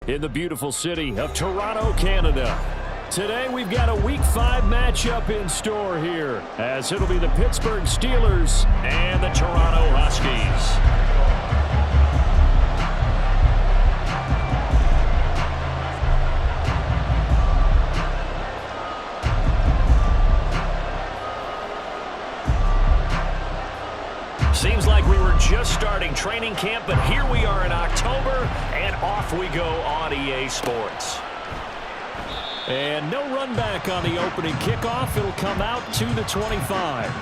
in the beautiful city of Toronto, Canada. Today we've got a Week 5 matchup in store here, as it'll be the Pittsburgh Steelers and the Toronto Huskies. Seems like we were just starting training camp, but here we are in October, and off we go on EA Sports. And no run back on the opening kickoff. It'll come out to the 25.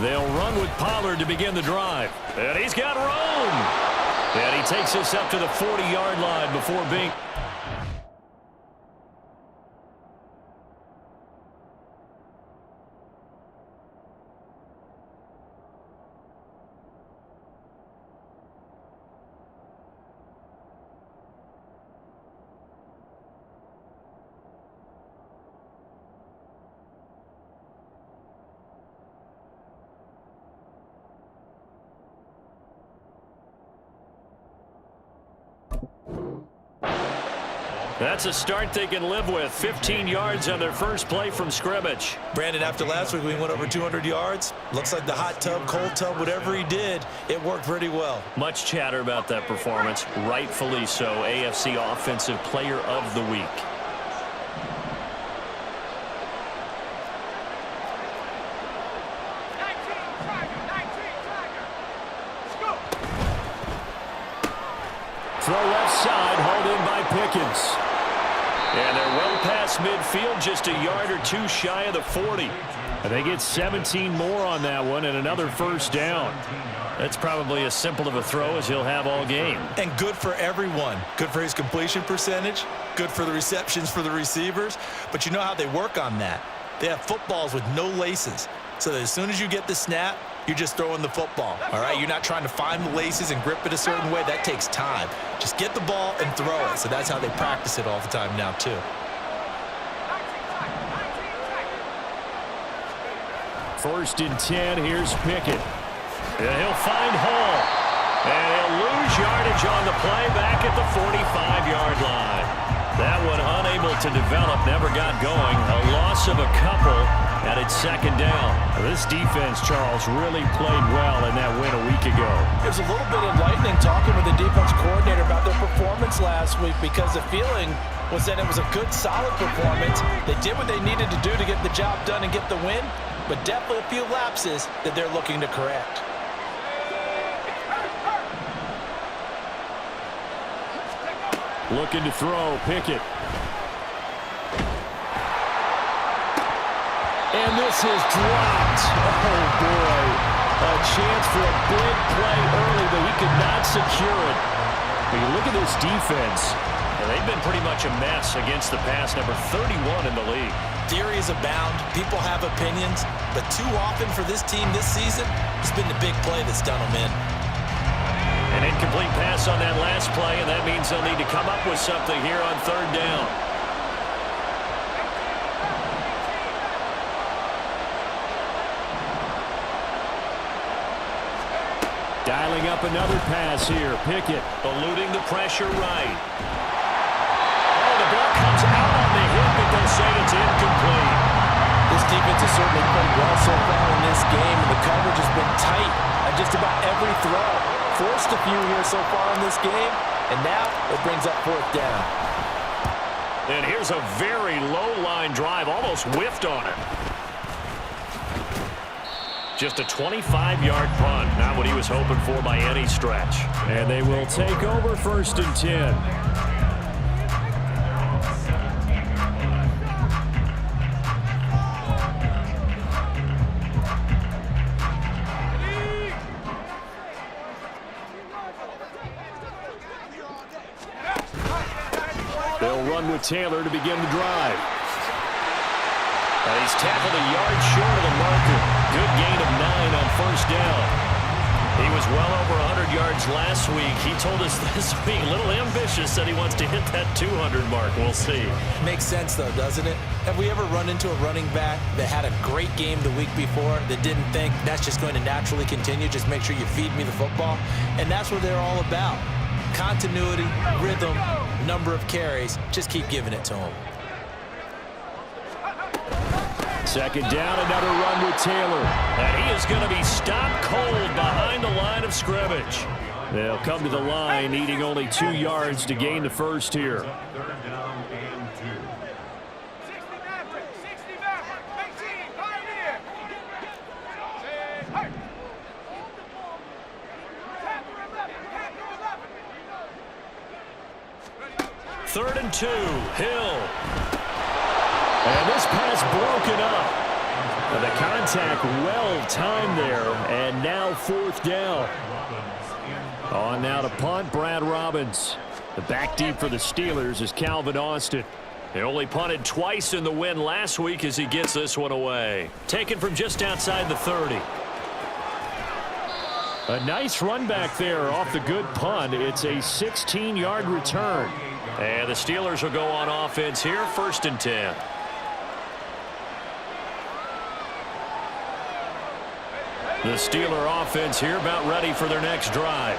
They'll run with Pollard to begin the drive. And he's got room. And he takes this up to the 40-yard line before being... That's a start they can live with. 15 yards on their first play from scrimmage. Brandon, after last week we went over 200 yards. Looks like the hot tub, cold tub, whatever he did, it worked pretty well. Much chatter about that performance. Rightfully so. AFC Offensive Player of the Week. Throw left side, hauled in by Pickens. And they're well past midfield, just a yard or two shy of the 40. And they get 17 more on that one and another first down. That's probably as simple of a throw as he'll have all game. And good for everyone. Good for his completion percentage. Good for the receptions for the receivers. But you know how they work on that. They have footballs with no laces. So that as soon as you get the snap, you're just throwing the football, all right? You're not trying to find the laces and grip it a certain way. That takes time. Just get the ball and throw it. So that's how they practice it all the time now, too. First and 10, here's Pickett. And he'll find Hall. And he'll lose yardage on the play back at the 45-yard line. That one unable to develop, never got going. A loss of a couple. And it's second down. This defense, Charles, really played well in that win a week ago. There's a little bit enlightening talking with the defense coordinator about their performance last week, because the feeling was that it was a good, solid performance. They did what they needed to do to get the job done and get the win, but definitely a few lapses that they're looking to correct. Looking to throw, Pickett. And this is dropped. Oh, boy. A chance for a big play early, but he could not secure it. But you look at this defense, and they've been pretty much a mess against the pass, number 31 in the league. Theories abound. People have opinions. But too often for this team this season, it's been the big play that's done them in. An incomplete pass on that last play, and that means they'll need to come up with something here on third down. Dialing up another pass here. Pickett eluding the pressure right. Oh, the ball comes out on the hit, but they'll say it's incomplete. This defense has certainly played well so far in this game, and the coverage has been tight on just about every throw. Forced a few here so far in this game, and now it brings up fourth down. And here's a very low-line drive, almost whiffed on it. Just a 25-yard punt, not what he was hoping for by any stretch. And they will take over first and 10. They'll run with Taylor to begin the drive. And he's tackled a yard short of the marker. Good gain of 9 on first down. was well over 100 yards last week. He told us this week, a little ambitious, said he wants to hit that 200 mark. We'll see. Makes sense, though, doesn't it? Have we ever run into a running back that had a great game the week before that didn't think that's just going to naturally continue? Just make sure you feed me the football. And that's what they're all about. Continuity, rhythm, number of carries. Just keep giving it to them. Second down, another run with Taylor. And he is going to be stopped cold behind the line of scrimmage. They'll come to the line, needing only 2 yards to gain the first here. Third and 2, Hill. And this pass broken up. And the contact well timed there. And now fourth down. On now to punt, Brad Robbins. The back deep for the Steelers is Calvin Austin. They only punted twice in the win last week as he gets this one away. Taken from just outside the 30. A nice run back there off the good punt. It's a 16-yard return. And the Steelers will go on offense here, first and 10. The Steeler offense here about ready for their next drive.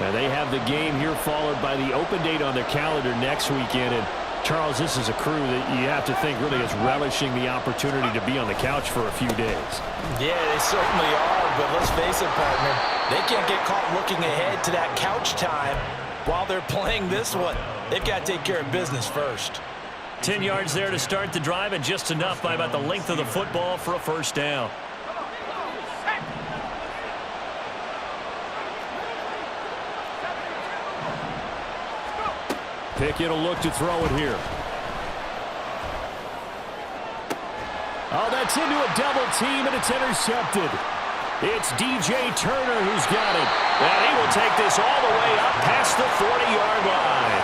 Now they have the game here followed by the open date on their calendar next weekend. And Charles, this is a crew that you have to think really is relishing the opportunity to be on the couch for a few days. Yeah, they certainly are, but let's face it, partner, they can't get caught looking ahead to that couch time while they're playing this one. They've got to take care of business first. 10 yards there to start the drive, and just enough by about the length of the football for a first down. Pickett will look to throw it here. Oh, that's into a double team, and it's intercepted. It's DJ Turner who's got it. And he will take this all the way up past the 40-yard line.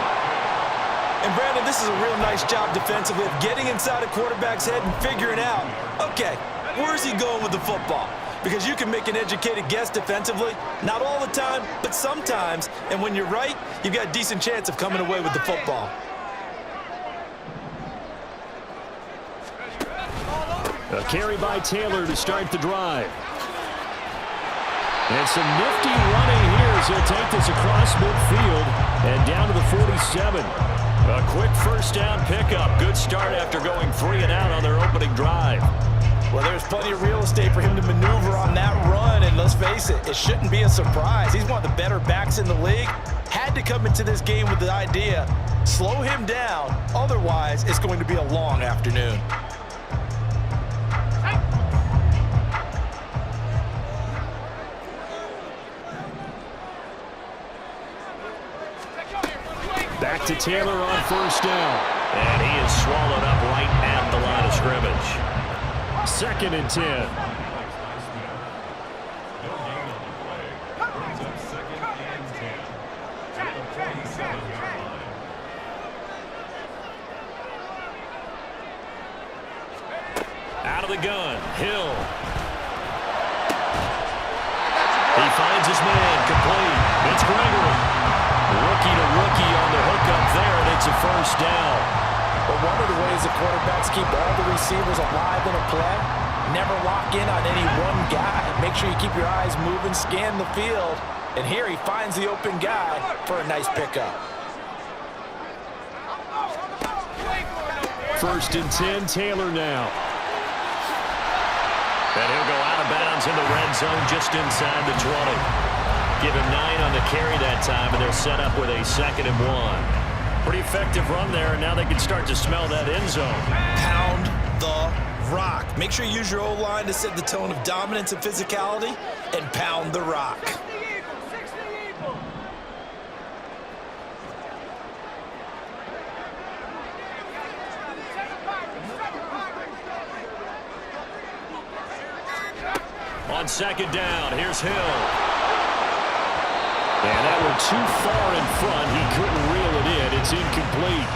And, Brandon, this is a real nice job defensively of getting inside a quarterback's head and figuring out, okay, where's he going with the football? Because you can make an educated guess defensively. Not all the time, but sometimes. And when you're right, you've got a decent chance of coming away with the football. A carry by Taylor to start the drive. And some nifty running here as he'll take this across midfield and down to the 47. A quick first down pickup. Good start after going 3-and-out on their opening drive. Well, there's plenty of real estate for him to maneuver on that run, and let's face it, it shouldn't be a surprise. He's one of the better backs in the league. Had to come into this game with the idea, slow him down, otherwise it's going to be a long afternoon. Back to Taylor on first down. And he is swallowed up right at the line of scrimmage. Second and 10. Out of the gun, Hill. He finds his man, complete. It's Gregory. Rookie to rookie on the hookup there, and it's a first down. But one of the ways the quarterbacks keep all the receivers alive in a play, never lock in on any one guy. Make sure you keep your eyes moving, scan the field. And here he finds the open guy for a nice pickup. First and 10, Taylor now. And he'll go out of bounds in the red zone just inside the 20. Give him 9 on the carry that time, and they'll set up with a 2nd and 1. Pretty effective run there, and now they can start to smell that end zone. Pound the rock. Make sure you use your O-line to set the tone of dominance and physicality, and pound the rock. On second down, here's Hill. And that one too far in front. He couldn't reel it in. It's incomplete.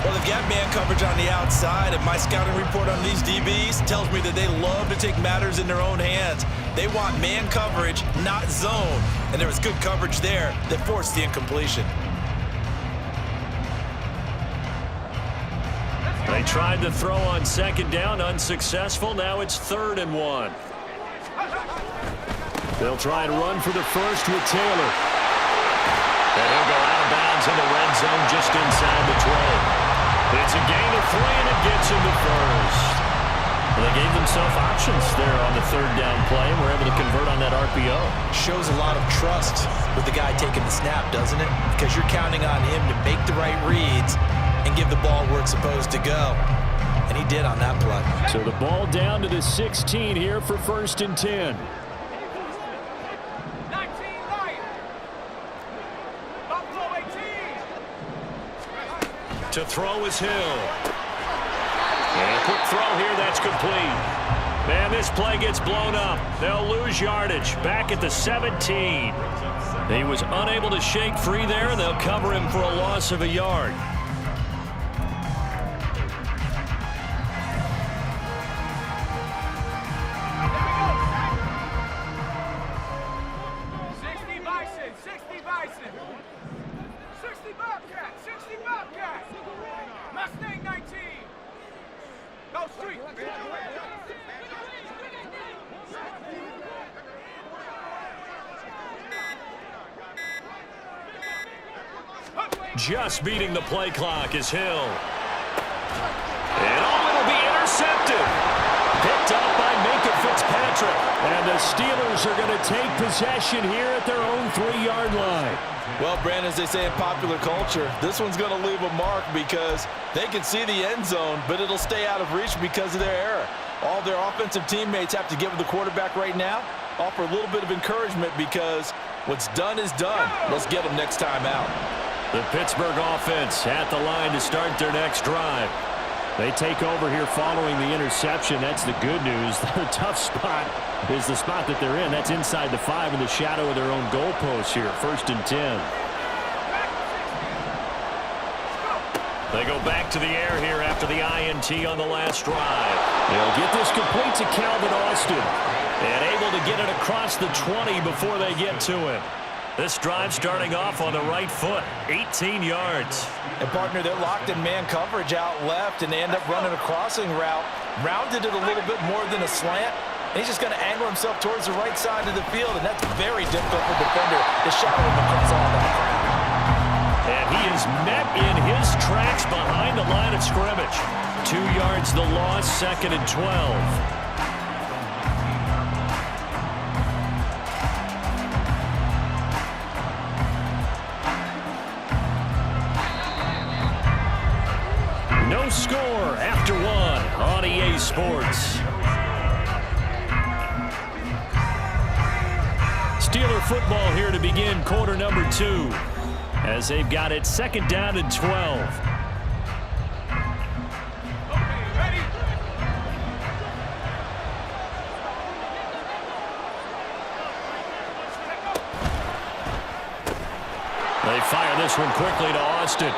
Well, they've got man coverage on the outside, and my scouting report on these DBs tells me that they love to take matters in their own hands. They want man coverage, not zone. And there was good coverage there that forced the incompletion. They tried to throw on second down, unsuccessful. Now it's 3rd and 1. They'll try and run for the first with Taylor. And he'll go out of bounds in the red zone just inside the 12. It's a gain of 3, and it gets him to first. Well, they gave themselves options there on the 3rd down play, and were able to convert on that RPO. Shows a lot of trust with the guy taking the snap, doesn't it? Because you're counting on him to make the right reads and give the ball where it's supposed to go. And he did on that play. So the ball down to the 16 here for 1st and 10. To throw is Hill. And a quick throw here, that's complete. Man, this play gets blown up. They'll lose yardage. Back at the 17. He was unable to shake free there, and they'll cover him for a loss of a yard. Just beating the play clock is Hill. And it'll be intercepted. Picked up by Minka Fitzpatrick. And the Steelers are going to take possession here at their own 3-yard line. Well, Brandon, as they say in popular culture, this one's going to leave a mark because they can see the end zone, but it'll stay out of reach because of their error. All their offensive teammates have to give the quarterback right now, offer a little bit of encouragement because what's done is done. Let's get them next time out. The Pittsburgh offense at the line to start their next drive. They take over here following the interception. That's the good news. The tough spot is the spot that they're in. That's inside the 5 in the shadow of their own goalpost here. 1st and 10. They go back to the air here after the INT on the last drive. They'll get this complete to Calvin Austin. And able to get it across the 20 before they get to him. This drive starting off on the right foot, 18 yards. And, partner, they're locked in man coverage out left, and they end up running a crossing route. Rounded it a little bit more than a slant. And he's just going to angle himself towards the right side of the field, and that's very difficult for the defender to shadow him across all that ground. And he is met in his tracks behind the line of scrimmage. 2 yards the loss, 2nd and 12. No score after 1 on EA Sports. Steeler football here to begin quarter number 2 as they've got it 2nd down and 12. They fire this one quickly to Austin.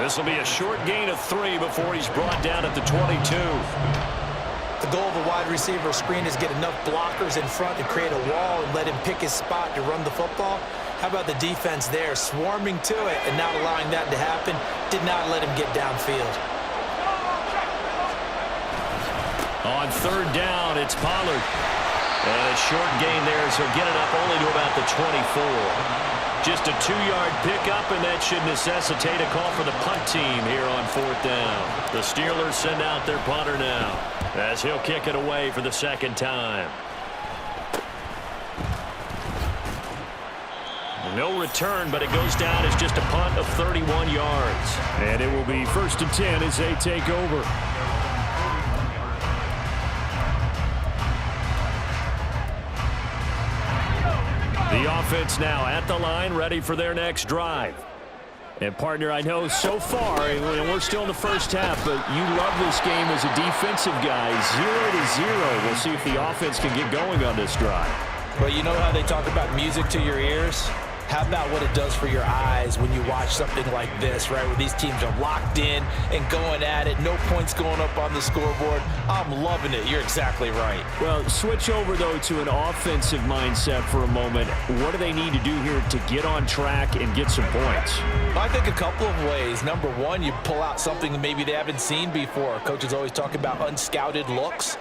This will be a short gain of 3 before he's brought down at the 22. The goal of a wide receiver screen is get enough blockers in front to create a wall and let him pick his spot to run the football. How about the defense there, swarming to it and not allowing that to happen? Did not let him get downfield. On 3rd down, it's Pollard. And a short gain there, so get it up only to about the 24. Just a 2-yard pickup, and that should necessitate a call for the punt team here on 4th down. The Steelers send out their punter now as he'll kick it away for the 2nd time. No return, but it goes down as just a punt of 31 yards. And it will be 1st and 10 as they take over. The offense now at the line, ready for their next drive. And, partner, I know so far, we're still in the first half, but you love this game as a defensive guy. 0-0. We'll see if the offense can get going on this drive. But you know how they talk about music to your ears? How about what it does for your eyes when you watch something like this, right, where these teams are locked in and going at it, no points going up on the scoreboard. I'm loving it. You're exactly right. Well, switch over, though, to an offensive mindset for a moment. What do they need to do here to get on track and get some points? I think a couple of ways. Number one, you pull out something that maybe they haven't seen before. Coaches always talk about unscouted looks.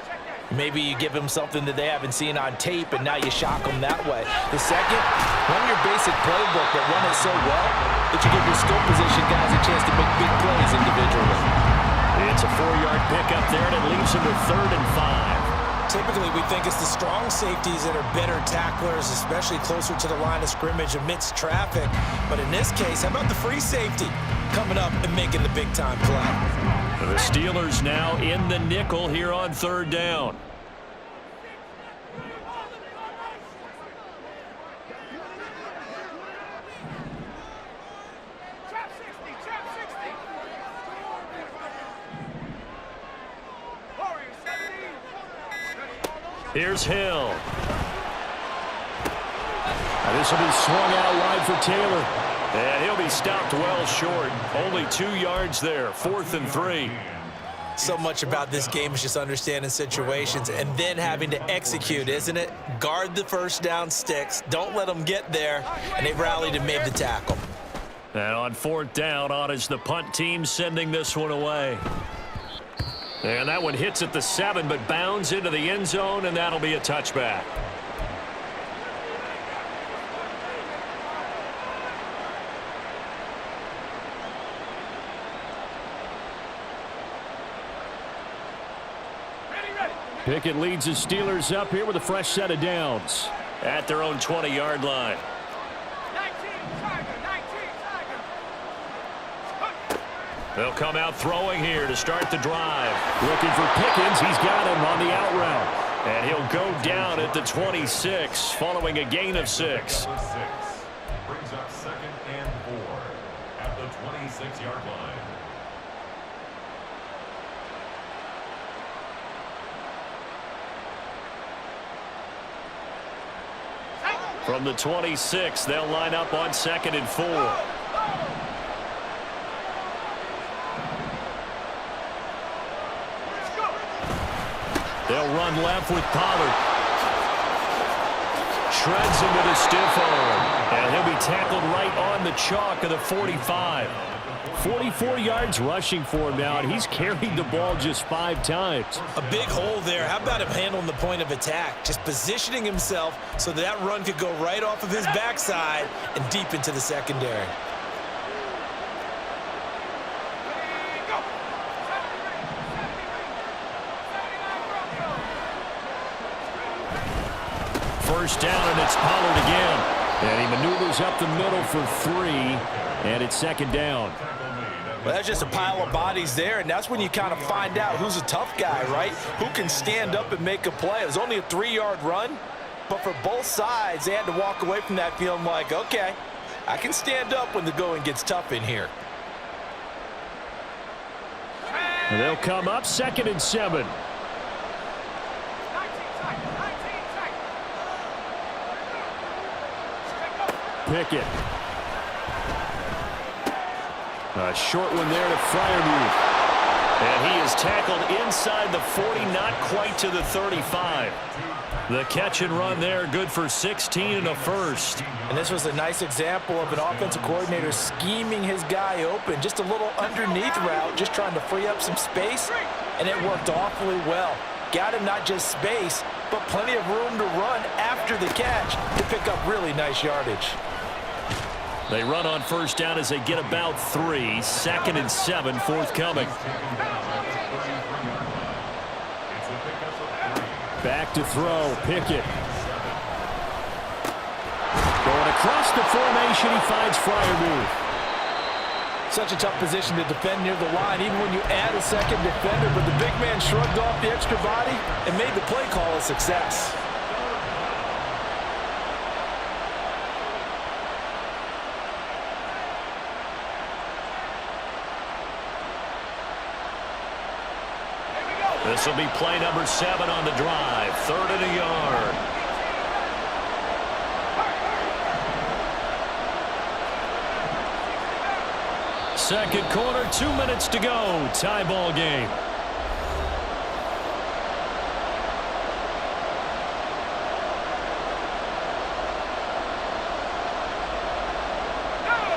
Maybe you give them something that they haven't seen on tape, and now you shock them that way. The second, run your basic playbook, but run it so well that you give your skill position guys a chance to make big plays individually. It's a 4-yard pickup there, and it leaves them with 3rd and 5. Typically, we think it's the strong safeties that are better tacklers, especially closer to the line of scrimmage amidst traffic. But in this case, how about the free safety coming up and making the big-time play? The Steelers now in the nickel here on 3rd down. Here's Hill. This will be swung out wide for Taylor. And he'll be stopped well short. Only 2 yards there. 4th and 3. So much about this game is just understanding situations and then having to execute, isn't it? Guard the first down sticks. Don't let them get there. And they rallied and made the tackle. And on 4th down, on is the punt team sending this one away. And that one hits at the 7, but bounds into the end zone, and that'll be a touchback. Pickett leads the Steelers up here with a fresh set of downs at their own 20-yard line. They'll come out throwing here to start the drive. Looking for Pickens. He's got him on the out route. And he'll go down at the 26 following a gain of 6. Brings up 2nd and 4 at the 26-yard line. From the 26, they'll line up on 2nd and 4. They'll run left with Pollard. Shreds him with a stiff arm. And he'll be tackled right on the chalk of the 45. 44 yards rushing for him now, and he's carried the ball just 5 times. A big hole there. How about him handling the point of attack? Just positioning himself so that run could go right off of his backside and deep into the secondary. First down, and it's Pollard again. And he maneuvers up the middle for 3, and it's 2nd down. Well, that's just a pile of bodies there, and that's when you kind of find out who's a tough guy, right? Who can stand up and make a play. It was only a 3-yard run, but for both sides, they had to walk away from that feeling like, okay, I can stand up when the going gets tough in here. And they'll come up 2nd and 7. Pickett. A short one there to Freiermuth. And he is tackled inside the 40, not quite to the 35. The catch and run there, good for 16 and a first. And this was a nice example of an offensive coordinator scheming his guy open. Just a little underneath route, just trying to free up some space, and it worked awfully well. Got him not just space, but plenty of room to run after the catch to pick up really nice yardage. They run on first down as they get about 3. 2nd and 7 forthcoming. Back to throw. Pickett. Going across the formation. He finds Freiermuth. Such a tough position to defend near the line, even when you add a second defender. But the big man shrugged off the extra body and made the play call a success. This will be play number 7 on the drive. 3rd and a yard. second quarter, 2 minutes to go. Tie ball game.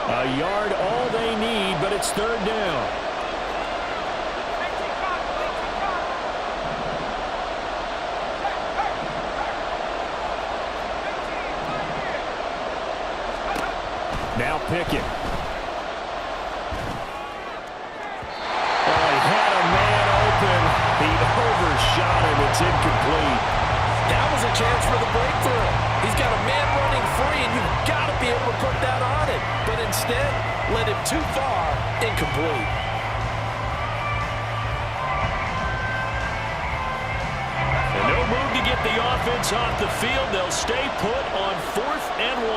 A yard, all they need, but it's third down. Now Pickett. Oh, he had a man open. He overshot him. It's incomplete. That was a chance for the breakthrough. He's got a man running free, and you've got to be able to put that on it. But instead, led him too far, incomplete. And no move to get the offense off the field. They'll stay put on 4th and 1.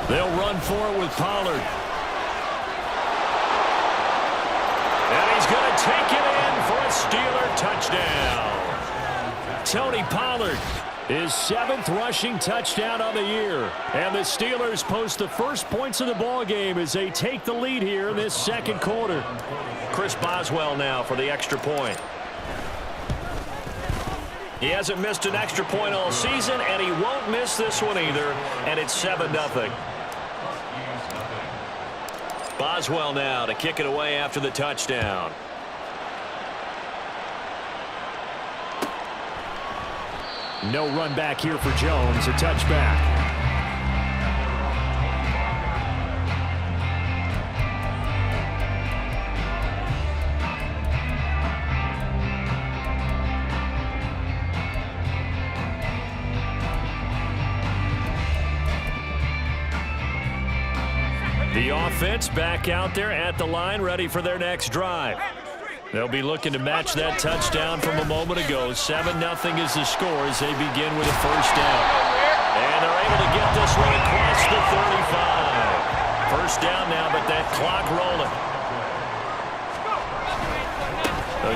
They'll run for it with Pollard. And he's going to take it in for a Steeler touchdown. Tony Pollard, his 7th rushing touchdown on the year. And the Steelers post the first points of the ball game as they take the lead here in this second quarter. Chris Boswell now for the extra point. He hasn't missed an extra point all season, and he won't miss this one either. And it's 7-0. Boswell now to kick it away after the touchdown. No run back here for Jones. A touchback. The offense back out there at the line, ready for their next drive. They'll be looking to match that touchdown from a moment ago. 7-0 is the score as they begin with a first down. And they're able to get this one across the 35. First down now, but that clock rolling.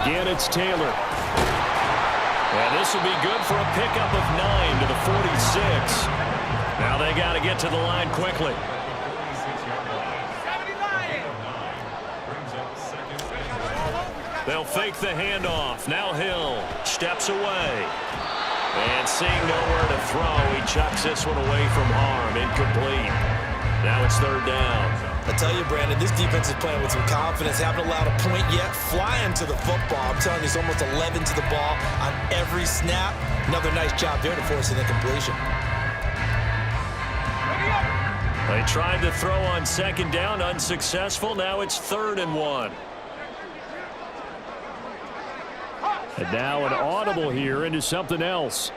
Again, it's Taylor. And this will be good for a pickup of 9 to the 46. Now they got to get to the line quickly. They'll fake the handoff. Now Hill steps away. And seeing nowhere to throw, he chucks this one away from harm. Incomplete. Now it's third down. I tell you, Brandon, this defense is playing with some confidence. Haven't allowed a point yet. Flying to the football. I'm telling you, it's almost 11 to the ball on every snap. Another nice job there to force an incompletion. They tried to throw on second down. Unsuccessful. Now it's 3rd and 1. And now an audible here into something else.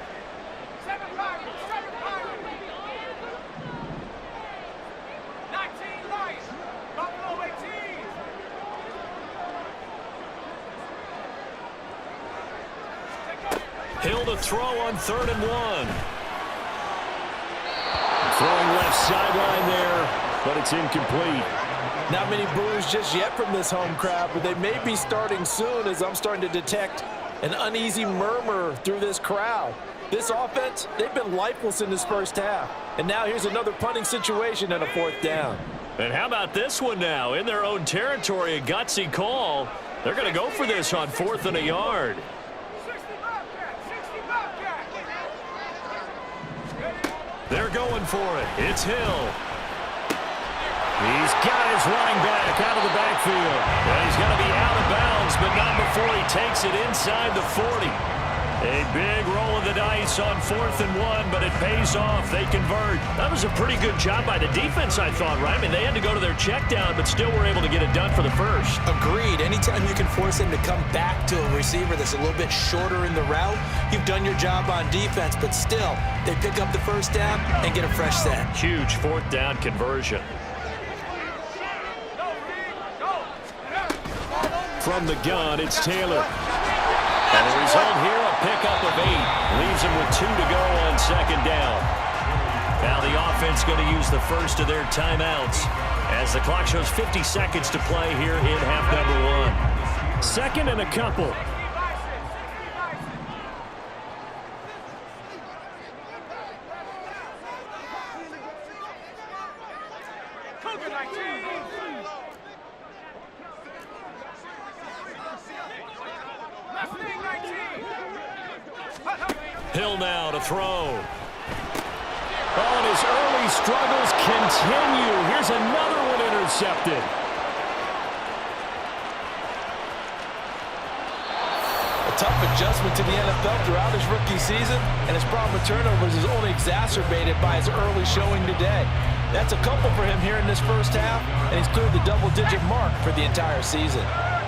Hill to throw on 3rd and 1. Throwing left sideline there, but it's incomplete. Not many boos just yet from this home crowd, but they may be starting soon as I'm starting to detect an uneasy murmur through this crowd. This offense, they've been lifeless in this first half. And now here's another punting situation and a 4th down. And how about this one now? In their own territory, a gutsy call. They're going to go for this on 4th and a yard. They're going for it. It's Hill. He's got his running back out of the backfield. Well, he's going to be out of bounds, but not before he takes it inside the 40. A big roll of the dice on 4th and 1, but it pays off. They convert. That was a pretty good job by the defense, I thought, right? I mean, they had to go to their check down, but still were able to get it done for the first. Agreed. Anytime you can force him to come back to a receiver that's a little bit shorter in the route, you've done your job on defense, but still, they pick up the first down and get a fresh set. Huge 4th down conversion. From the gun, it's Taylor. And the result here, a pickup of 8. Leaves him with 2 to go on second down. Now the offense going to use the first of their timeouts as the clock shows 50 seconds to play here in half number 1. Second and a couple. Hill now to throw. Oh, and his early struggles continue. Here's another one intercepted. A tough adjustment to the NFL throughout his rookie season, and his problem with turnovers is only exacerbated by his early showing today. That's a couple for him here in this first half, and he's cleared the double-digit mark for the entire season.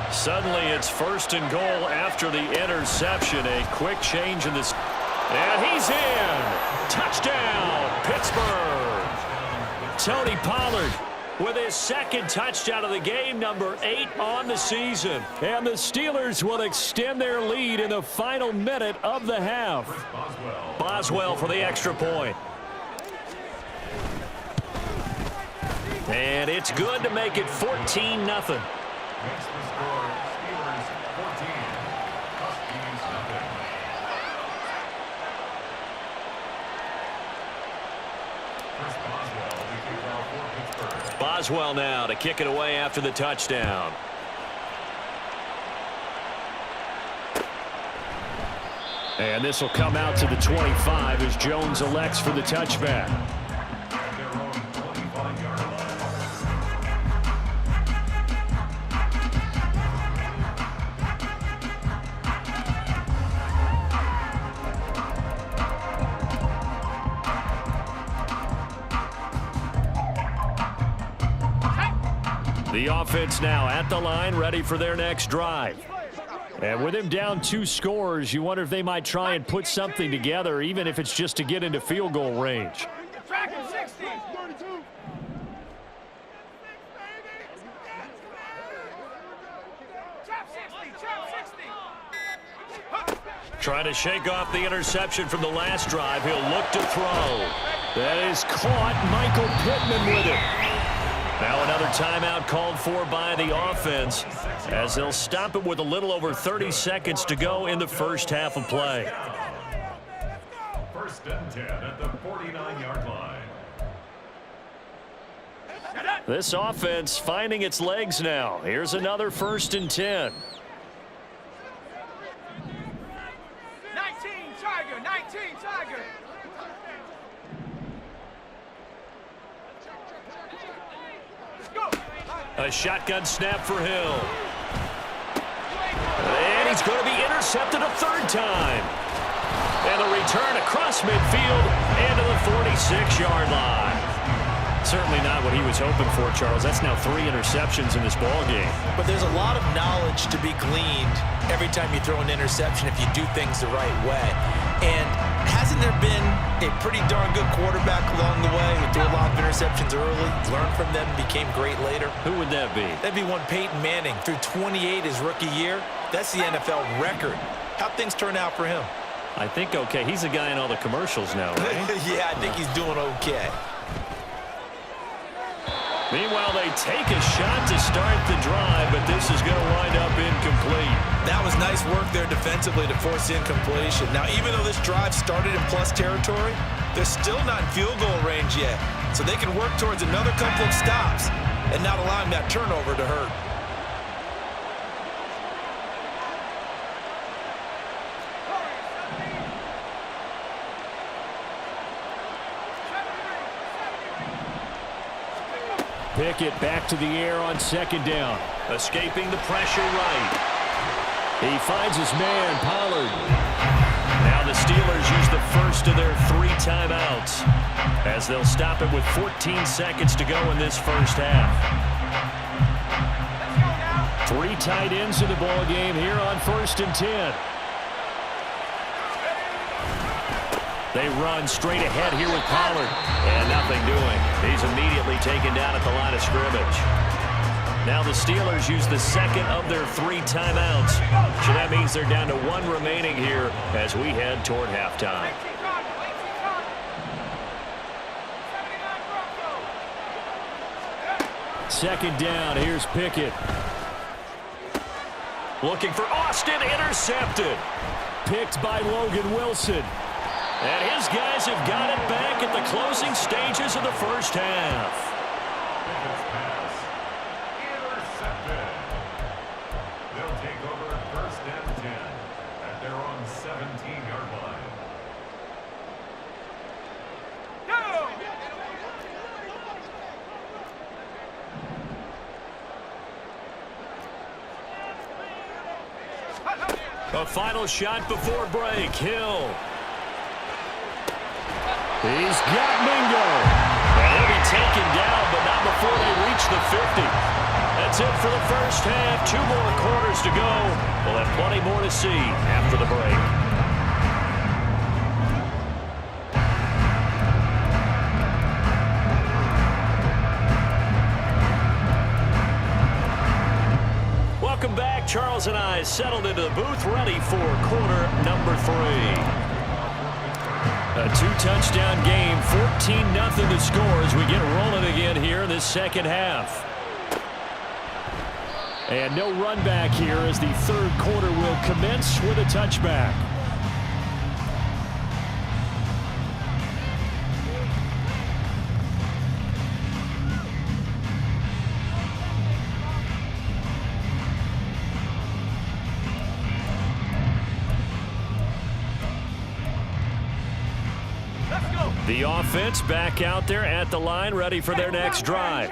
Suddenly it's first and goal after the interception. A quick change in this. And he's in. Touchdown, Pittsburgh. Tony Pollard with his second touchdown of the game, number 8 on the season. And the Steelers will extend their lead in the final minute of the half. Boswell for the extra point. And it's good to make it 14-0. Makes the score Steelers 14, Huskies nothing. Chris Boswell to kick off for Pittsburgh. Boswell now to kick it away after the touchdown. And this will come out to the 25 as Jones elects for the touchback. At their own 25-yard line. The offense now at the line, ready for their next drive. And with him down 2 scores, you wonder if they might try and put something together, even if it's just to get into field goal range. Trying to shake off the interception from the last drive. He'll look to throw. That is caught. Michael Pittman with it. Now another timeout called for by the offense as they'll stop it with a little over 30 seconds to go in the first half of play. First and 10 at the 49-yard line. This offense finding its legs now. Here's another first and 10. 19 Tiger. A shotgun snap for Hill. And he's going to be intercepted a third time. And a return across midfield and to the 46-yard line. Certainly not what he was hoping for, Charles. That's now 3 interceptions in this ball game. But there's a lot of knowledge to be gleaned every time you throw an interception if you do things the right way. And hasn't there been a pretty darn good quarterback along the way who threw a lot of interceptions early, learned from them, became great later? Who would that be? That'd be one Peyton Manning. Threw 28 his rookie year. That's the NFL record. How'd things turn out for him? I think okay. He's a guy in all the commercials now, right? Yeah, I think he's doing okay. Meanwhile, they take a shot to start the drive, but this is going to wind up incomplete. That was nice work there defensively to force incompletion. Now, even though this drive started in plus territory, they're still not in field goal range yet. So they can work towards another couple of stops and not allowing that turnover to hurt. Pickett back to the air on second down. Escaping the pressure right. He finds his man, Pollard. Now the Steelers use the first of their 3 timeouts as they'll stop it with 14 seconds to go in this first half. 3 tight ends in the ball game here on first and 10. They run straight ahead here with Pollard. And nothing doing. He's immediately taken down at the line of scrimmage. Now the Steelers use the second of their 3 timeouts. So that means they're down to 1 remaining here as we head toward halftime. second down. Here's Pickett. Looking for Austin, intercepted. Picked by Logan Wilson. And his guys have got it back at the closing stages of the first half. Pickett's pass intercepted. They'll take over first and 10 at their own 17-yard line. A final shot before break. Hill. He's got Mingo. And he'll be taken down, but not before they reach the 50. That's it for the first half. 2 more quarters to go. We'll have plenty more to see after the break. Welcome back. Charles and I settled into the booth, ready for quarter number 3. A 2-touchdown game, 14-0 the score as we get rolling again here in this second half. And no run back here as the third quarter will commence with a touchback. The offense back out there at the line, ready for their next drive.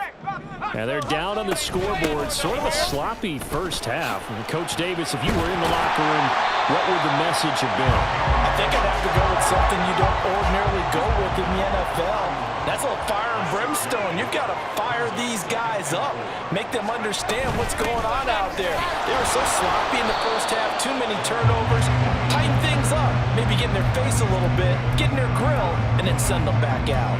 And they're down on the scoreboard. Sort of a sloppy first half. And Coach Davis, if you were in the locker room, what would the message have been? I think I'd have to go with something you don't ordinarily go with in the NFL. That's a fire and brimstone. You've got to fire these guys up. Make them understand what's going on out there. They were so sloppy in the first half. Too many turnovers. Tighten things up. Maybe get in their face a little bit. Get in their grill. And then send them back out.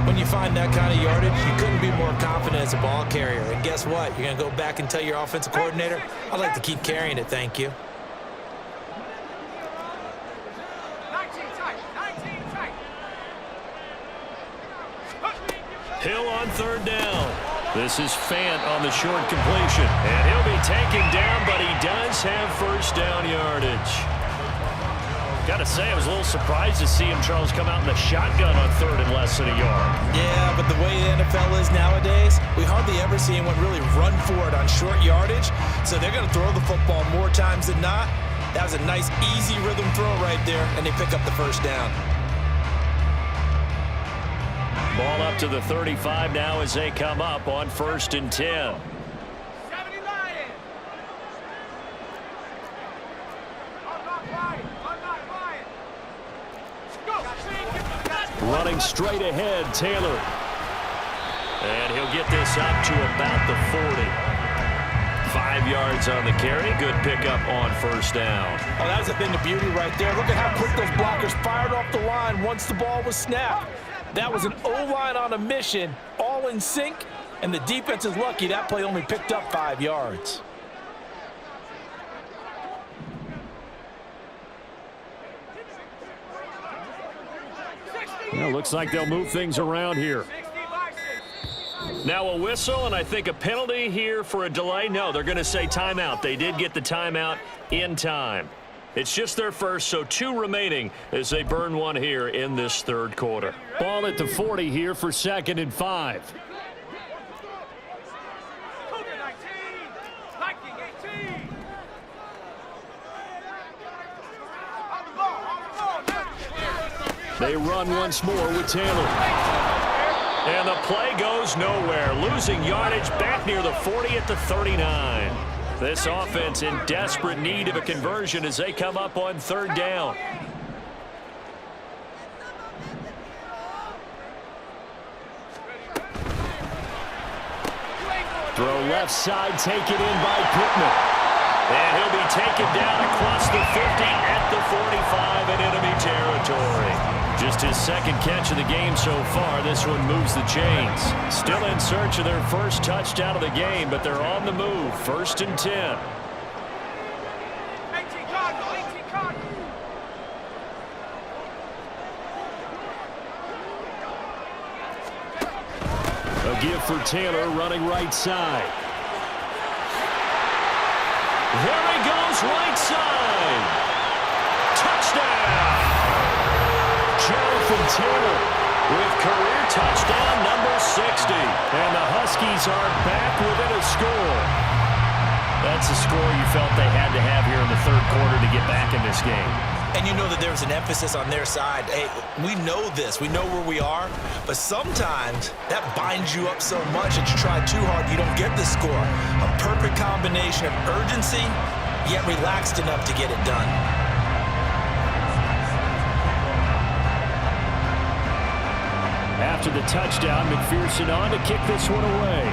When you find that kind of yardage, you couldn't be more confident as a ball carrier. And guess what? You're going to go back and tell your offensive coordinator, I'd like to keep carrying it, thank you. 19 tight. 19 tight. Hill on third down. This is Fant on the short completion. And he'll be taken down, but he does have first down yardage. Got to say, I was a little surprised to see him, Charles, come out in the shotgun on third and less than a yard. Yeah, but the way the NFL is nowadays, we hardly ever see anyone really run for it on short yardage. So they're going to throw the football more times than not. That was a nice, easy rhythm throw right there, and they pick up the first down. Ball up to the 35 now as they come up on first and 10. Running straight ahead, Taylor. And he'll get this up to about the 40. 5 yards on the carry. Good pickup on first down. Oh, that was a thing of beauty right there. Look at how quick those blockers fired off the line once the ball was snapped. That was an O-line on a mission, all in sync, and the defense is lucky that play only picked up 5 yards. Well, looks like they'll move things around here. Now a whistle, and I think a penalty here for a delay. No, they're going to say timeout. They did get the timeout in time. It's just their first, so 2 remaining as they burn 1 here in this third quarter. Ball at the 40 here for 2nd and 5. They run once more with Taylor. And the play goes nowhere. Losing yardage back near the 40 at the 39. This offense in desperate need of a conversion as they come up on third down. Throw left side, taken in by Pittman. And he'll be taken down across the 50 at the 45 in enemy territory. Just his second catch of the game so far. This one moves the chains. Still in search of their first touchdown of the game, but they're on the move. 1st and 10. A give for Taylor running right side. There he goes, right side. Touchdown! Jonathan Taylor with career touchdown number 60. And the Huskies are back within a score. That's a score you felt they had to have here in the third quarter to get back in this game. And you know that there was an emphasis on their side. Hey, we know this. We know where we are. But sometimes that binds you up so much that you try too hard, you don't get the score. A perfect combination of urgency, yet relaxed enough to get it done. After the touchdown, McPherson on to kick this one away.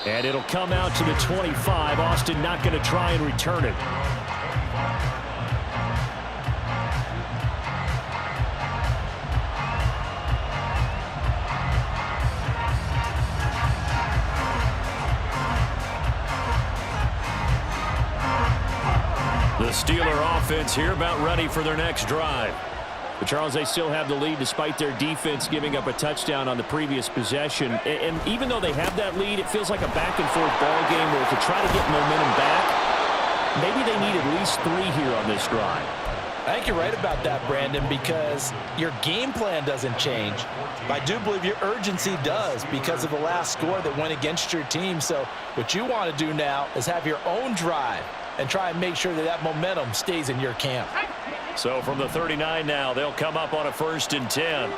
And it'll come out to the 25. Austin not going to try and return it. The Steeler offense here about ready for their next drive. But Charles, they still have the lead despite their defense giving up a touchdown on the previous possession. And even though they have that lead, it feels like a back-and-forth ball game where to try to get momentum back, maybe they need at least 3 here on this drive. I think you're right about that, Brandon, because your game plan doesn't change. I do believe your urgency does because of the last score that went against your team. So what you want to do now is have your own drive and try and make sure that that momentum stays in your camp. So from the 39 now, they'll come up on a 1st and 10.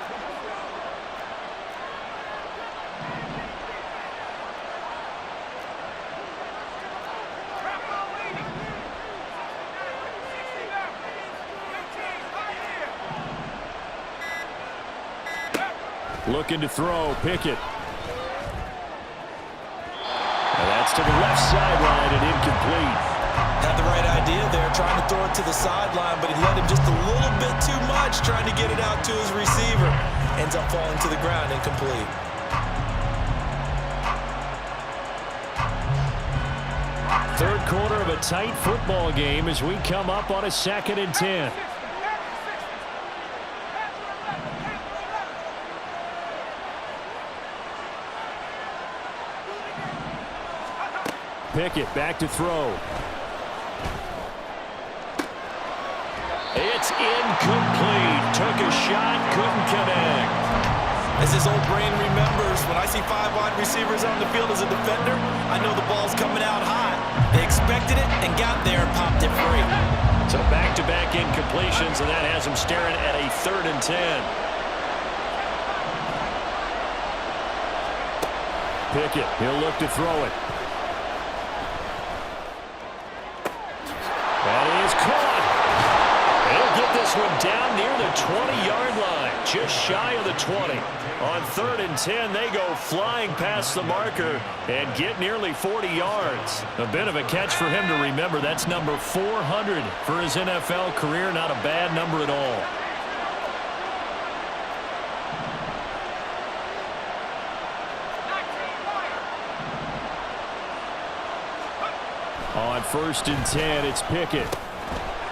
Looking to throw, Pickett. And that's to the left sideline and incomplete. Had the right idea there, trying to throw it to the sideline, but he led him just a little bit too much, trying to get it out to his receiver. Ends up falling to the ground, incomplete. Third quarter of a tight football game as we come up on a 2nd and 10. Pickett back to throw. It's incomplete. Took a shot, couldn't connect. As his old brain remembers, when I see 5 wide receivers on the field as a defender, I know the ball's coming out hot. They expected it and got there and popped it free. So back-to-back incompletions, and that has him staring at a 3rd and 10. Pickett, he'll look to throw it. That is caught. He'll get this one down near the 20-yard line, just shy of the 20. On 3rd and 10, they go flying past the marker and get nearly 40 yards. A bit of a catch for him to remember. That's number 400 for his NFL career. Not a bad number at all. On 1st and 10, it's Pickett.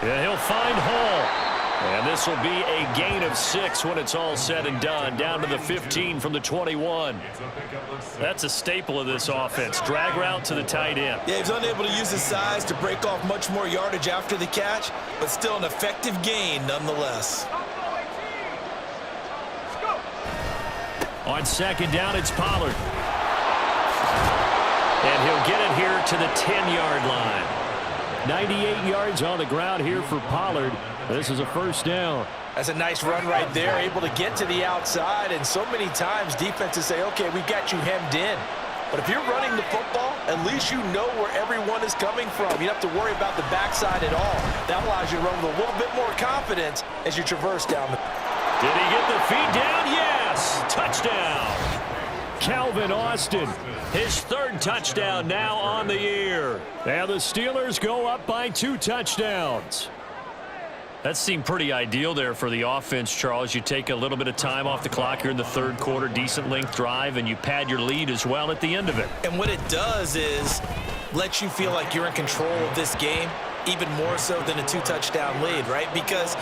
And he'll find Hall. And this will be a gain of 6 when it's all said and done. Down to the 15 from the 21. That's a staple of this offense. Drag route to the tight end. Yeah, he's unable to use his size to break off much more yardage after the catch, but still an effective gain nonetheless. On 2nd down, it's Pollard. And he'll get it here to the 10-yard line. 98 yards on the ground here for Pollard. This is a 1st down. That's a nice run right there, able to get to the outside. And so many times defenses say, okay, we've got you hemmed in. But if you're running the football, at least you know where everyone is coming from. You don't have to worry about the backside at all. That allows you to run with a little bit more confidence as you traverse down the... Did he get the feed down? Yes! Touchdown! Calvin Austin, his 3rd touchdown now on the year. And the Steelers go up by 2 touchdowns. That seemed pretty ideal there for the offense, Charles. You take a little bit of time off the clock here in the 3rd quarter, decent length drive, and you pad your lead as well at the end of it. And what it does is let you feel like you're in control of this game, even more so than a 2-touchdown lead, right? Because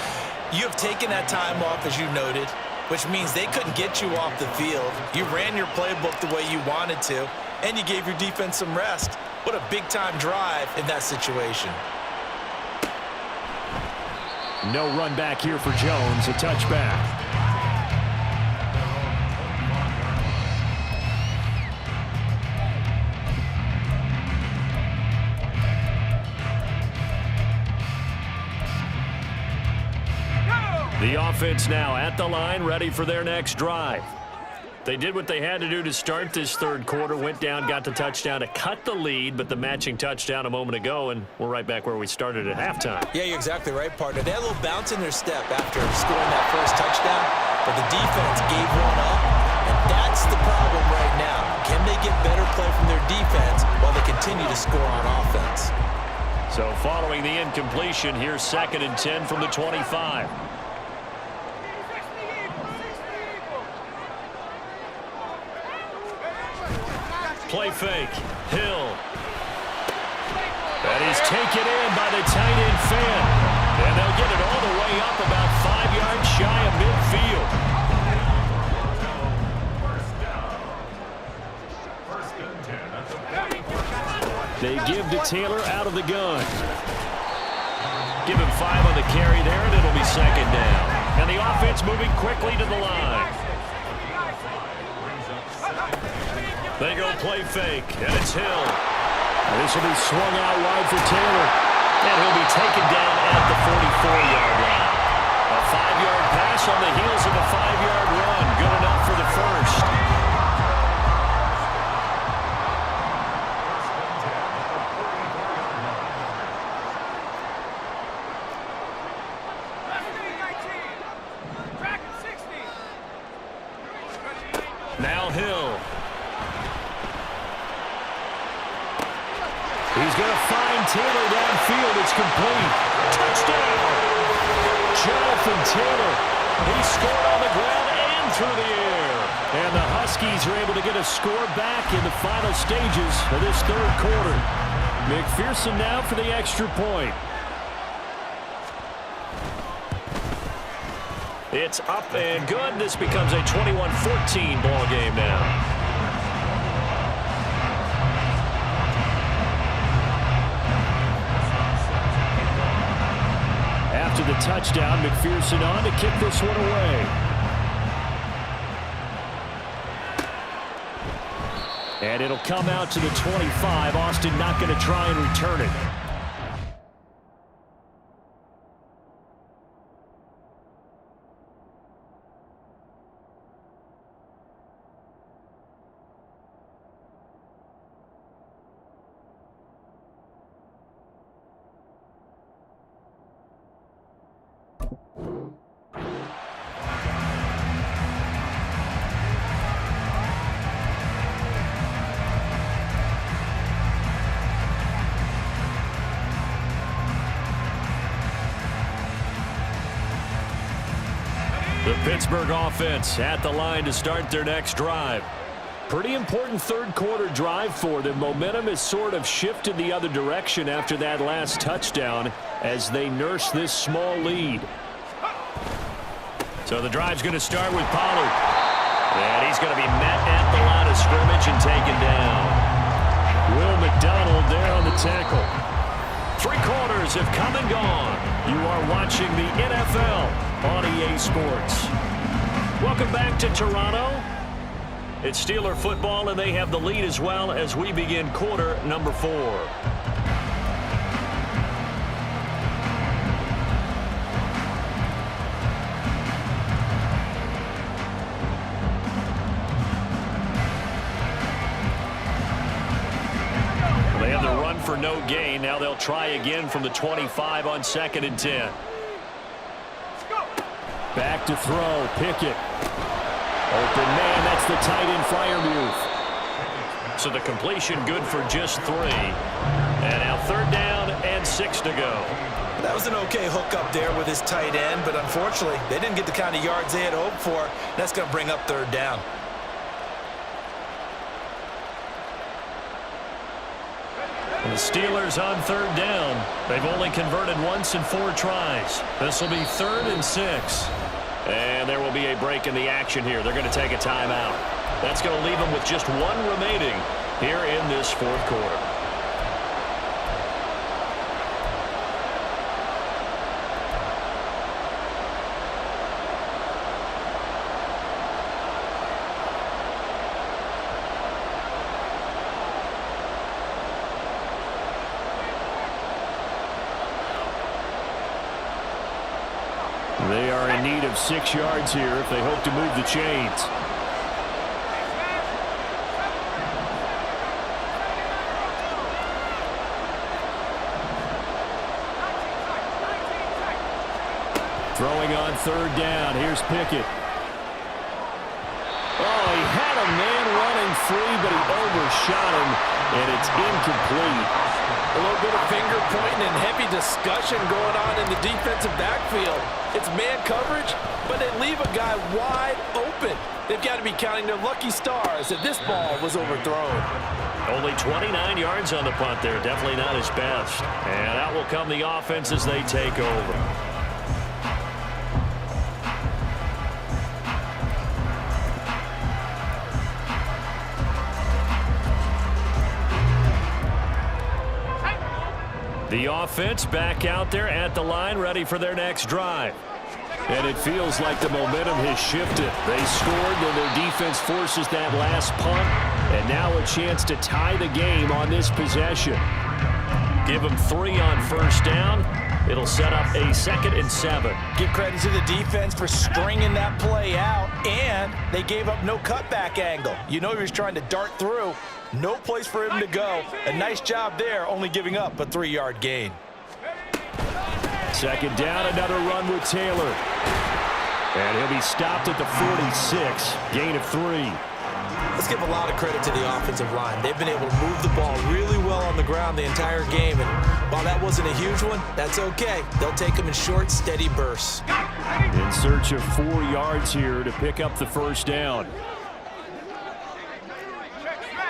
you have taken that time off, as you noted, which means they couldn't get you off the field. You ran your playbook the way you wanted to, and you gave your defense some rest. What a big-time drive in that situation. No run back here for Jones, a touchback. The offense now at the line, ready for their next drive. They did what they had to do to start this third quarter, went down, got the touchdown to cut the lead, but the matching touchdown a moment ago, and we're right back where we started at halftime. Yeah, you're exactly right, partner. They had a little bounce in their step after scoring that first touchdown, but the defense gave one up, and that's the problem right now. Can they get better play from their defense while they continue to score on offense? So following the incompletion, here's 2nd and 10 from the 25. Play fake. Hill. That is taken in by the tight end Finn. And they'll get it all the way up about 5 yards shy of midfield. They give to Taylor out of the gun. Give him 5 on the carry there, and it'll be 2nd down. And the offense moving quickly to the line. They go play fake, and it's Hill. This will be swung out wide for Taylor, and he'll be taken down at the 44-yard line. A 5-yard pass on the heels of a 5-yard run. Good enough for the first. Now Hill. He's going to find Taylor downfield. It's complete. Touchdown! Jonathan Taylor. He scored on the ground and through the air. And the Huskies are able to get a score back in the final stages of this third quarter. McPherson now for the extra point. It's up and good. This becomes a 21-14 ball game now. After the touchdown, McPherson on to kick this one away. And it'll come out to the 25. Austin not going to try and return it. The Pittsburgh offense at the line to start their next drive. Pretty important third quarter drive for them. Momentum has sort of shifted the other direction after that last touchdown as they nurse this small lead. So the drive's going to start with Pollard. And he's going to be met at the line of scrimmage and taken down. Will McDonald there on the tackle. 3 quarters have come and gone. You are watching the NFL on EA Sports. Welcome back to Toronto. It's Steeler football, and they have the lead as well as we begin quarter number 4. They have the run for no gain. Now they'll try again from the 25 on 2nd and 10. Back to throw. Pickett. Open man. That's the tight end Freiermuth. So the completion good for just 3. And now 3rd down and 6 to go. That was an okay hook up there with his tight end, but unfortunately, they didn't get the kind of yards they had hoped for. That's going to bring up 3rd down. The Steelers on third down. They've only converted once in 4 tries. This will be 3rd and 6. And there will be a break in the action here. They're going to take a timeout. That's going to leave them with just 1 remaining here in this 4th quarter. They are in need of 6 yards here if they hope to move the chains. Throwing on third down. Here's Pickett. Oh, he had a man running free, but he overshot him, and it's incomplete. A little bit of finger pointing and heavy discussion going on in the defensive backfield. It's man coverage, but they leave a guy wide open. They've got to be counting their lucky stars if this ball was overthrown. Only 29 yards on the punt there. Definitely not his best. And out will come the offense as they take over. The offense back out there at the line, ready for their next drive. And it feels like the momentum has shifted. They scored, then their defense forces that last punt, and now a chance to tie the game on this possession. Give them 3 on first down. It'll set up a 2nd and 7. Give credit to the defense for stringing that play out, and they gave up no cutback angle. You know he was trying to dart through. No place for him to go. A nice job there, only giving up a 3-yard gain. 2nd down, another run with Taylor. And he'll be stopped at the 46, gain of 3. Let's give a lot of credit to the offensive line. They've been able to move the ball really well on the ground the entire game. And while that wasn't a huge one, that's okay. They'll take them in short, steady bursts. In search of 4 yards here to pick up the first down.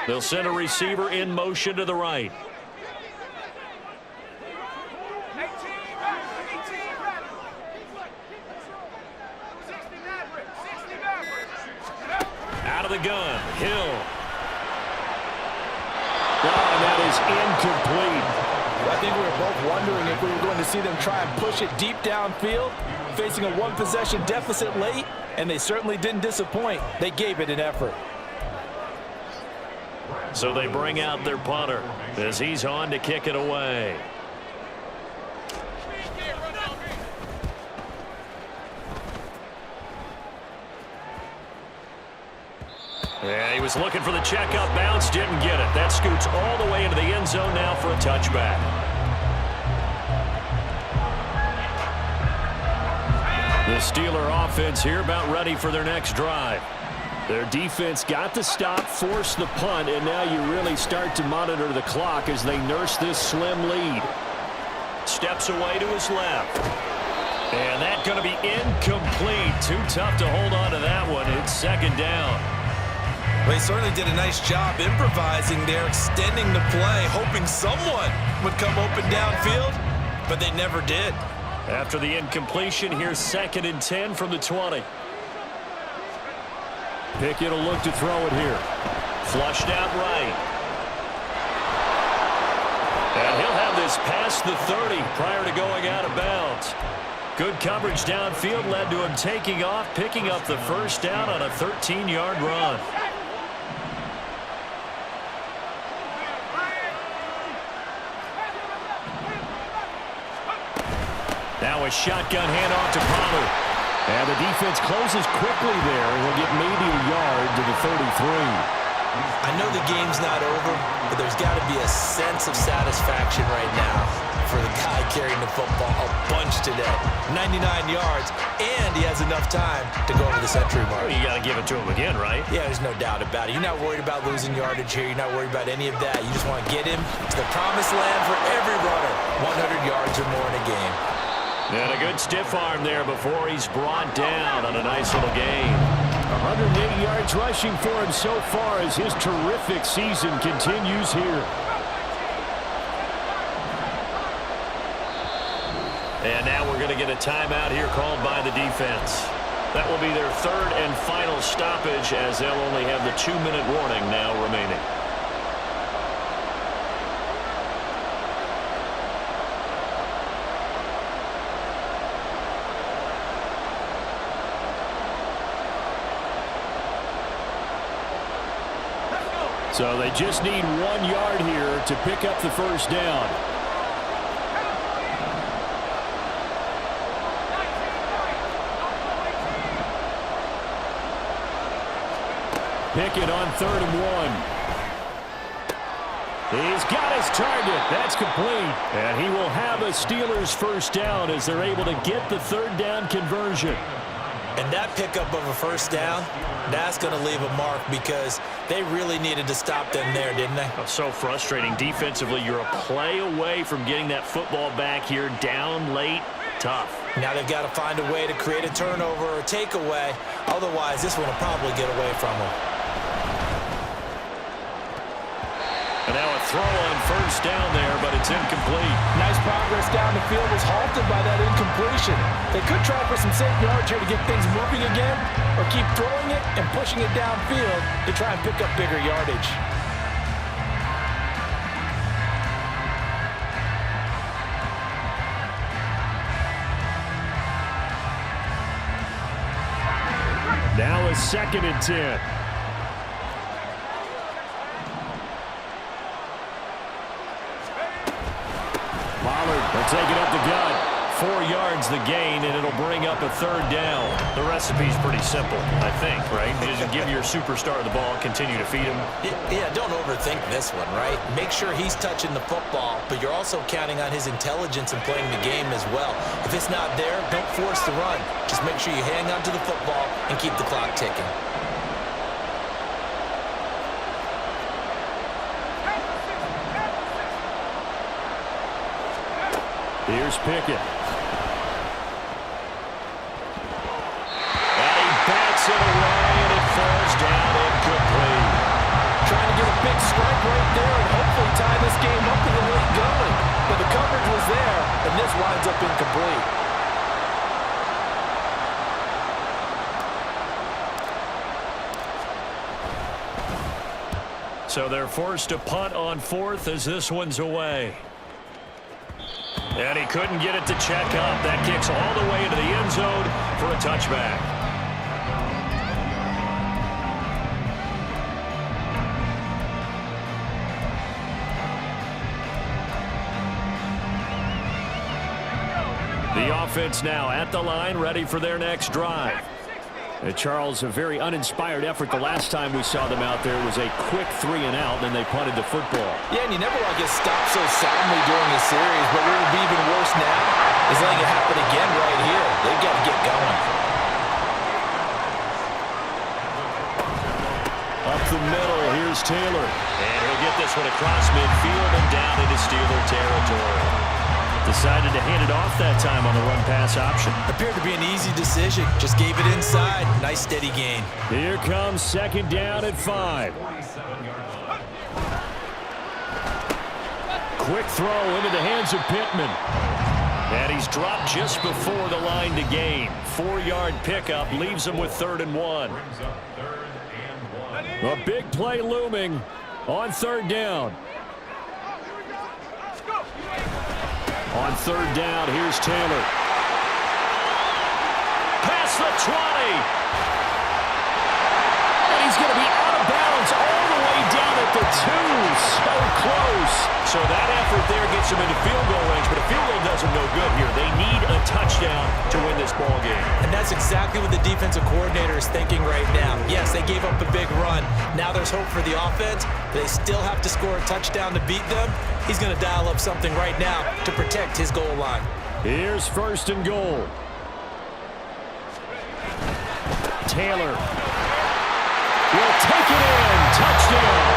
They'll send a receiver in motion to the right. Out of the gun, Hill. Oh, and that is incomplete. I think we were both wondering if we were going to see them try and push it deep downfield, facing a 1-possession deficit late, and they certainly didn't disappoint. They gave it an effort. So they bring out their punter as he's on to kick it away. Yeah, he was looking for the checkup bounce, didn't get it. That scoots all the way into the end zone now for a touchback. The Steeler offense here about ready for their next drive. Their defense got the stop, forced the punt, and now you really start to monitor the clock as they nurse this slim lead. Steps away to his left. And that's going to be incomplete. Too tough to hold on to that one. It's 2nd down. Well, he certainly did a nice job improvising there, extending the play, hoping someone would come open downfield, but they never did. After the incompletion, here's 2nd and 10 from the 20. Pickett will look to throw it here. Flushed out right. And he'll have this past the 30 prior to going out of bounds. Good coverage downfield led to him taking off, picking up the first down on a 13-yard run. Now a shotgun handoff to Pollard. And the defense closes quickly there, and will get maybe a yard to the 33. I know the game's not over, but there's got to be a sense of satisfaction right now for the guy carrying the football a bunch today. 99 yards, and he has enough time to go over the century mark. Well, you got to give it to him again, right? Yeah, there's no doubt about it. You're not worried about losing yardage here. You're not worried about any of that. You just want to get him to the promised land for every runner. 100 yards or more in a game. And a good stiff arm there before he's brought down on a nice little gain. 108 yards rushing for him so far as his terrific season continues here. And now we're going to get a timeout here called by the defense. That will be their third and final stoppage, as they'll only have the 2-minute warning now remaining. So they just need 1 yard here to pick up the first down. Pickett on 3rd and 1. He's got his target. That's complete. And he will have a Steelers first down as they're able to get the 3rd down conversion. And that pickup of a first down, that's going to leave a mark because they really needed to stop them there, didn't they? So frustrating. Defensively, you're a play away from getting that football back here, down late. Tough. Now they've got to find a way to create a turnover or a takeaway. Otherwise, this one will probably get away from them. And now a throw on first down there, but it's incomplete. Nice progress down the field was halted by that incompletion. They could try for some safe yards here to get things moving again, or keep throwing it and pushing it downfield to try and pick up bigger yardage. Now a 2nd and 10. They'll take it up the gut. 4 yards the gain, and it'll bring up a 3rd down. The recipe's pretty simple, I think, right? Just give your superstar the ball, continue to feed him. Yeah, don't overthink this one, right? Make sure he's touching the football, but you're also counting on his intelligence in playing the game as well. If it's not there, don't force the run. Just make sure you hang on to the football and keep the clock ticking. Here's Pickett. And he bats it away, and it falls down incomplete. Trying to get a big strike right there and hopefully tie this game up to the late going. But the coverage was there, and this winds up incomplete. So they're forced to punt on 4th as this one's away. And he couldn't get it to check up. That kicks all the way into the end zone for a touchback. The offense now at the line, ready for their next drive. Charles, a very uninspired effort the last time we saw them out there was a quick 3 and out, and they punted the football. Yeah, and you never want to get stopped so soundly during the series, but what would be even worse now is letting it happen again right here. They've got to get going. Up the middle, here's Taylor. And he'll get this one across midfield and down into Steeler territory. Decided to hand it off that time on the run-pass option. Appeared to be an easy decision. Just gave it inside. Nice steady gain. Here comes 2nd down at 5. Quick throw into the hands of Pittman. And he's dropped just before the line to gain. 4-yard pickup leaves him with 3rd and 1. A big play looming on 3rd down. On 3rd down, here's Taylor. Past the 20. And he's going to be out of bounds all the way down at the 2. So close. So that effort there gets him into field goal range, but a field goal does him no good here. They need a touchdown to win this ball game. And that's exactly what the defensive coordinator is thinking right now. Yes, they gave up a big run. Now there's hope for the offense. They still have to score a touchdown to beat them. He's going to dial up something right now to protect his goal line. Here's 1st and goal. Taylor will take it in. Touchdown.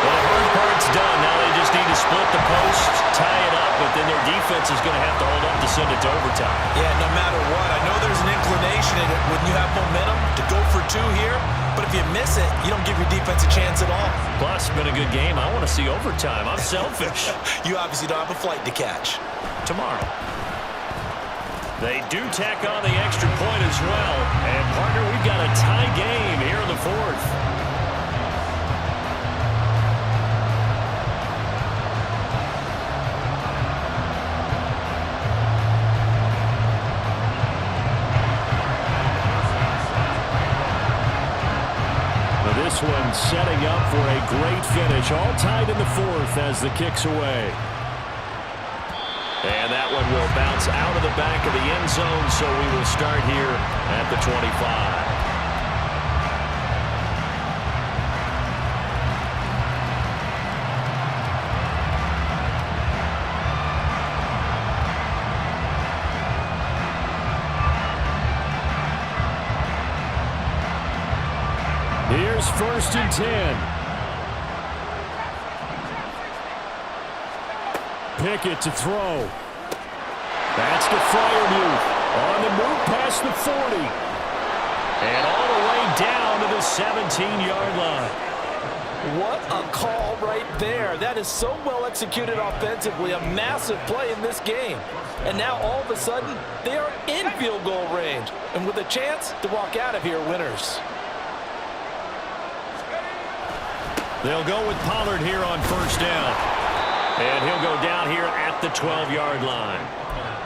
Well, the hard part's done. Now they just need to split the post, tie it up, but then their defense is going to have to hold up to send it to overtime. Yeah, no matter what. I know there's an inclination in it when you have momentum to go for 2 here, but if you miss it, you don't give your defense a chance at all. Plus, it's been a good game. I want to see overtime. I'm selfish. You obviously don't have a flight to catch. Tomorrow. They do tack on the extra point as well. And, partner, we've got a tie game here in the fourth. This one setting up for a great finish. All tied in the fourth as the kick's away. And that one will bounce out of the back of the end zone, so we will start here at the 25. Here's 1st and 10. Pickett to throw. That's to Freiermuth. On the move past the 40. And all the way down to the 17-yard line. What a call right there. That is so well executed offensively. A massive play in this game. And now all of a sudden, they are in field goal range. And with a chance to walk out of here winners. They'll go with Pollard here on 1st down. And he'll go down here at the 12-yard line.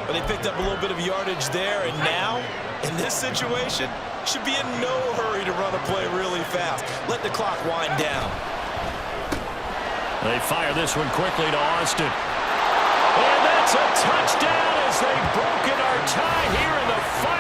But they picked up a little bit of yardage there, and now, in this situation, should be in no hurry to run a play really fast. Let the clock wind down. They fire this one quickly to Austin. And that's a touchdown as they've broken our tie here in the final.